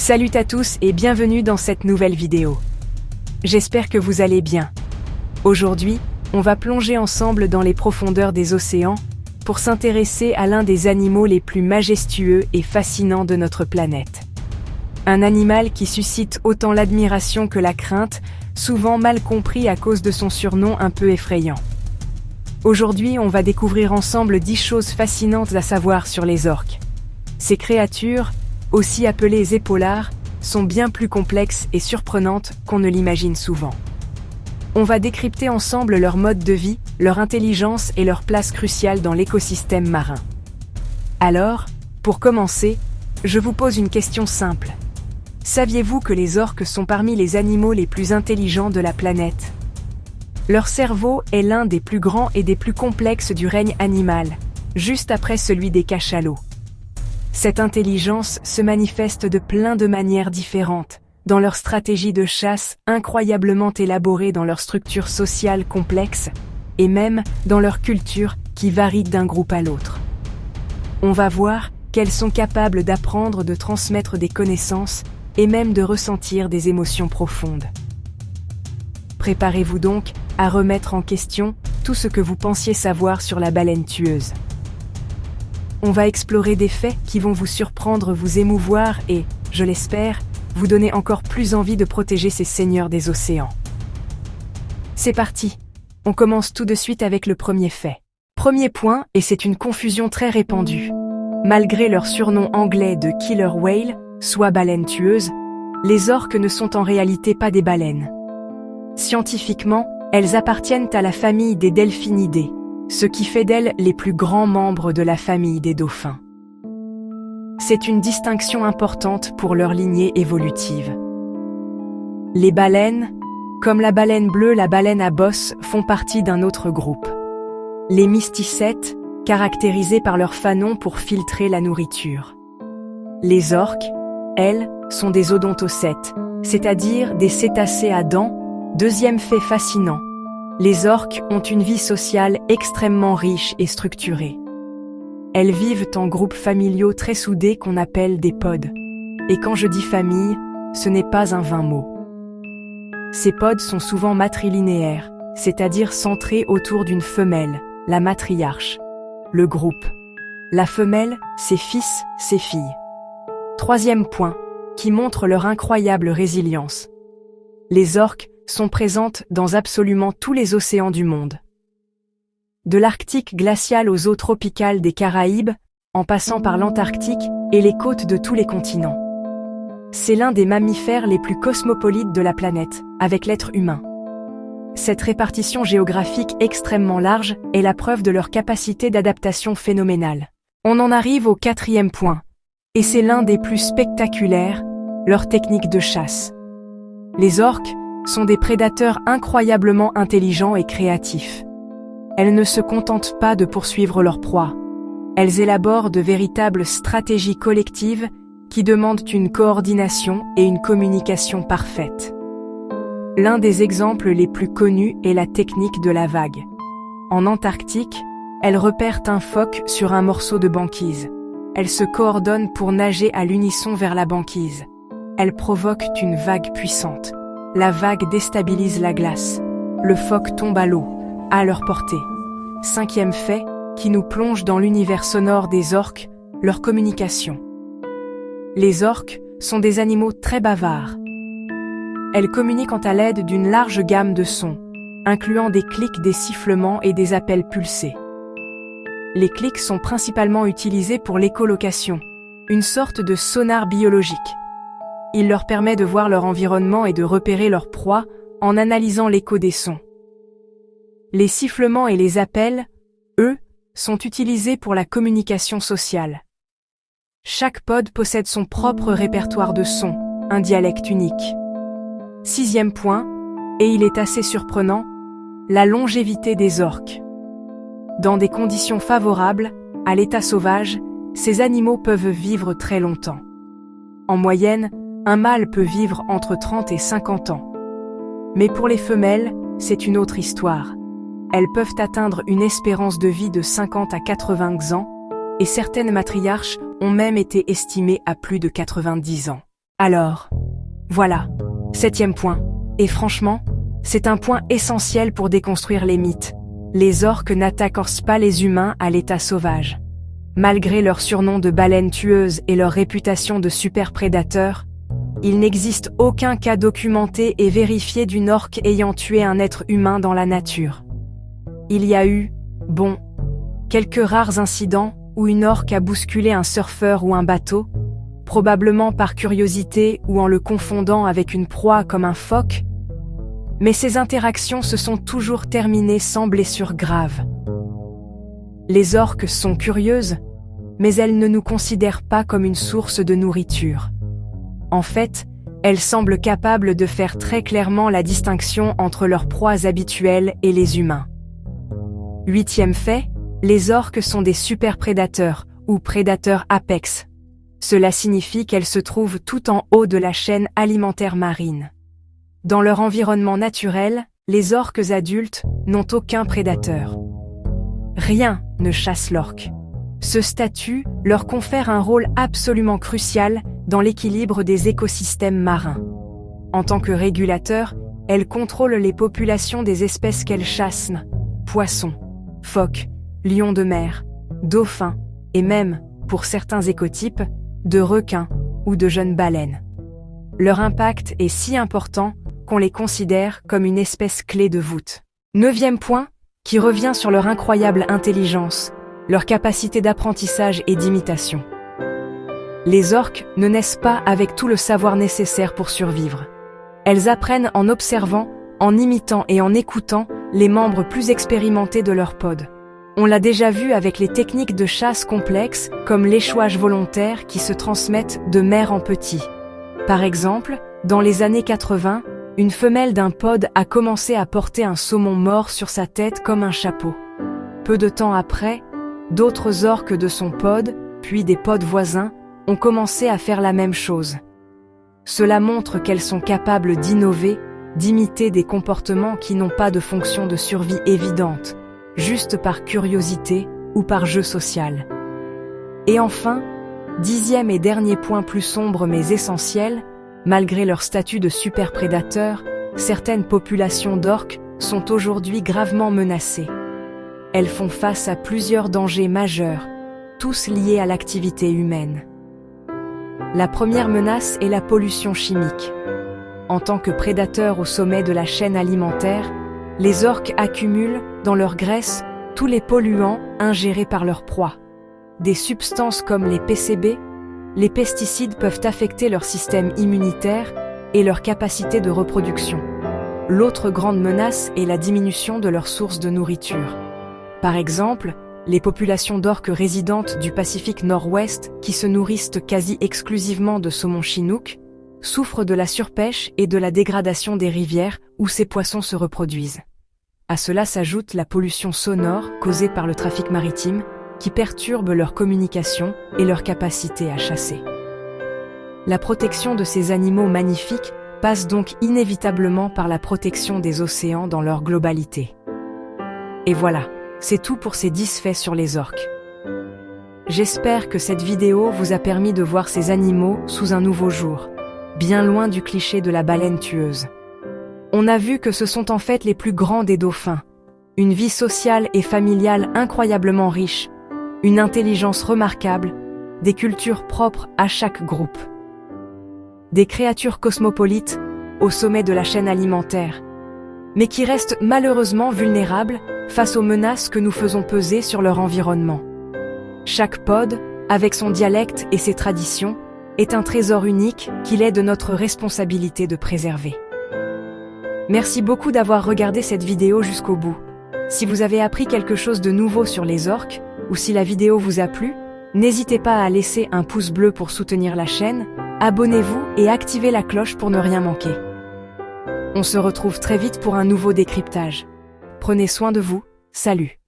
Salut à tous et bienvenue dans cette nouvelle vidéo. J'espère que vous allez bien. Aujourd'hui, on va plonger ensemble dans les profondeurs des océans pour s'intéresser à l'un des animaux les plus majestueux et fascinants de notre planète. Un animal qui suscite autant l'admiration que la crainte, souvent mal compris à cause de son surnom un peu effrayant. Aujourd'hui, on va découvrir ensemble 10 choses fascinantes à savoir sur les orques. Ces créatures, aussi appelées épaulards, sont bien plus complexes et surprenantes qu'on ne l'imagine souvent. On va décrypter ensemble leur mode de vie, leur intelligence et leur place cruciale dans l'écosystème marin. Alors, pour commencer, je vous pose une question simple. Saviez-vous que les orques sont parmi les animaux les plus intelligents de la planète ? Leur cerveau est l'un des plus grands et des plus complexes du règne animal, juste après celui des cachalots. Cette intelligence se manifeste de plein de manières différentes, dans leur stratégie de chasse incroyablement élaborée, dans leur structure sociale complexe, et même dans leur culture qui varie d'un groupe à l'autre. On va voir qu'elles sont capables d'apprendre, de transmettre des connaissances, et même de ressentir des émotions profondes. Préparez-vous donc à remettre en question tout ce que vous pensiez savoir sur la baleine tueuse. On va explorer des faits qui vont vous surprendre, vous émouvoir et, je l'espère, vous donner encore plus envie de protéger ces seigneurs des océans. C'est parti! On commence tout de suite avec le premier fait. Premier point, et c'est une confusion très répandue. Malgré leur surnom anglais de killer whale, soit baleine tueuse, les orques ne sont en réalité pas des baleines. Scientifiquement, elles appartiennent à la famille des delphinidés, ce qui fait d'elles les plus grands membres de la famille des dauphins. C'est une distinction importante pour leur lignée évolutive. Les baleines, comme la baleine bleue, la baleine à bosse, font partie d'un autre groupe. Les mysticètes, caractérisés par leur fanon pour filtrer la nourriture. Les orques, elles, sont des odontocètes, c'est-à-dire des cétacés à dents. Deuxième fait fascinant. Les orques ont une vie sociale extrêmement riche et structurée. Elles vivent en groupes familiaux très soudés qu'on appelle des pods. Et quand je dis famille, ce n'est pas un vain mot. Ces pods sont souvent matrilinéaires, c'est-à-dire centrés autour d'une femelle, la matriarche. Le groupe. La femelle, ses fils, ses filles. Troisième point, qui montre leur incroyable résilience. Les orques sont présentes dans absolument tous les océans du monde. De l'Arctique glacial aux eaux tropicales des Caraïbes, en passant par l'Antarctique et les côtes de tous les continents. C'est l'un des mammifères les plus cosmopolites de la planète, avec l'être humain. Cette répartition géographique extrêmement large est la preuve de leur capacité d'adaptation phénoménale. On en arrive au quatrième point, et c'est l'un des plus spectaculaires, leur technique de chasse. Les orques sont des prédateurs incroyablement intelligents et créatifs. Elles ne se contentent pas de poursuivre leur proie. Elles élaborent de véritables stratégies collectives qui demandent une coordination et une communication parfaite. L'un des exemples les plus connus est la technique de la vague. En Antarctique, elles repèrent un phoque sur un morceau de banquise. Elles se coordonnent pour nager à l'unisson vers la banquise. Elles provoquent une vague puissante. La vague déstabilise la glace. Le phoque tombe à l'eau, à leur portée. Cinquième fait, qui nous plonge dans l'univers sonore des orques, leur communication. Les orques sont des animaux très bavards. Elles communiquent à l'aide d'une large gamme de sons, incluant des clics, des sifflements et des appels pulsés. Les clics sont principalement utilisés pour l'écholocation, une sorte de sonar biologique. Il leur permet de voir leur environnement et de repérer leur proie en analysant l'écho des sons. Les sifflements et les appels, eux, sont utilisés pour la communication sociale. Chaque pod possède son propre répertoire de sons, un dialecte unique. Sixième point, et il est assez surprenant, la longévité des orques. Dans des conditions favorables, à l'état sauvage, ces animaux peuvent vivre très longtemps. En moyenne, un mâle peut vivre entre 30 et 50 ans. Mais pour les femelles, c'est une autre histoire. Elles peuvent atteindre une espérance de vie de 50 à 80 ans, et certaines matriarches ont même été estimées à plus de 90 ans. Alors, voilà, 7e point. Et franchement, c'est un point essentiel pour déconstruire les mythes. Les orques n'attaquent pas les humains à l'état sauvage. Malgré leur surnom de baleines tueuses et leur réputation de super prédateurs, il n'existe aucun cas documenté et vérifié d'une orque ayant tué un être humain dans la nature. Il y a eu, quelques rares incidents où une orque a bousculé un surfeur ou un bateau, probablement par curiosité ou en le confondant avec une proie comme un phoque, mais ces interactions se sont toujours terminées sans blessure grave. Les orques sont curieuses, mais elles ne nous considèrent pas comme une source de nourriture. En fait, elles semblent capables de faire très clairement la distinction entre leurs proies habituelles et les humains. 8e fait, les orques sont des super prédateurs, ou prédateurs apex. Cela signifie qu'elles se trouvent tout en haut de la chaîne alimentaire marine. Dans leur environnement naturel, les orques adultes n'ont aucun prédateur. Rien ne chasse l'orque. Ce statut leur confère un rôle absolument crucial dans l'équilibre des écosystèmes marins. En tant que régulateurs, elles contrôlent les populations des espèces qu'elles chassent, poissons, phoques, lions de mer, dauphins, et même, pour certains écotypes, de requins ou de jeunes baleines. Leur impact est si important qu'on les considère comme une espèce clé de voûte. 9e point, qui revient sur leur incroyable intelligence, leur capacité d'apprentissage et d'imitation. Les orques ne naissent pas avec tout le savoir nécessaire pour survivre. Elles apprennent en observant, en imitant et en écoutant les membres plus expérimentés de leur pod. On l'a déjà vu avec les techniques de chasse complexes comme l'échouage volontaire qui se transmettent de mère en petit. Par exemple, dans les années 80, une femelle d'un pod a commencé à porter un saumon mort sur sa tête comme un chapeau. Peu de temps après, d'autres orques de son pod, puis des pods voisins, ont commencé à faire la même chose. Cela montre qu'elles sont capables d'innover, d'imiter des comportements qui n'ont pas de fonction de survie évidente, juste par curiosité ou par jeu social. Et enfin, 10e et dernier point plus sombre mais essentiel, malgré leur statut de super prédateur, certaines populations d'orques sont aujourd'hui gravement menacées. Elles font face à plusieurs dangers majeurs, tous liés à l'activité humaine. La première menace est la pollution chimique. En tant que prédateurs au sommet de la chaîne alimentaire, les orques accumulent, dans leur graisse, tous les polluants ingérés par leur proie. Des substances comme les PCB, les pesticides peuvent affecter leur système immunitaire et leur capacité de reproduction. L'autre grande menace est la diminution de leurs sources de nourriture. Par exemple, les populations d'orques résidentes du Pacifique Nord-Ouest, qui se nourrissent quasi exclusivement de saumon chinook, souffrent de la surpêche et de la dégradation des rivières où ces poissons se reproduisent. À cela s'ajoute la pollution sonore causée par le trafic maritime, qui perturbe leur communication et leur capacité à chasser. La protection de ces animaux magnifiques passe donc inévitablement par la protection des océans dans leur globalité. Et voilà, c'est tout pour ces 10 faits sur les orques. J'espère que cette vidéo vous a permis de voir ces animaux sous un nouveau jour, bien loin du cliché de la baleine tueuse. On a vu que ce sont en fait les plus grands des dauphins, une vie sociale et familiale incroyablement riche, une intelligence remarquable, des cultures propres à chaque groupe. Des créatures cosmopolites au sommet de la chaîne alimentaire, mais qui restent malheureusement vulnérables face aux menaces que nous faisons peser sur leur environnement. Chaque pod, avec son dialecte et ses traditions, est un trésor unique qu'il est de notre responsabilité de préserver. Merci beaucoup d'avoir regardé cette vidéo jusqu'au bout. Si vous avez appris quelque chose de nouveau sur les orques, ou si la vidéo vous a plu, n'hésitez pas à laisser un pouce bleu pour soutenir la chaîne, abonnez-vous et activez la cloche pour ne rien manquer. On se retrouve très vite pour un nouveau décryptage. Prenez soin de vous, salut!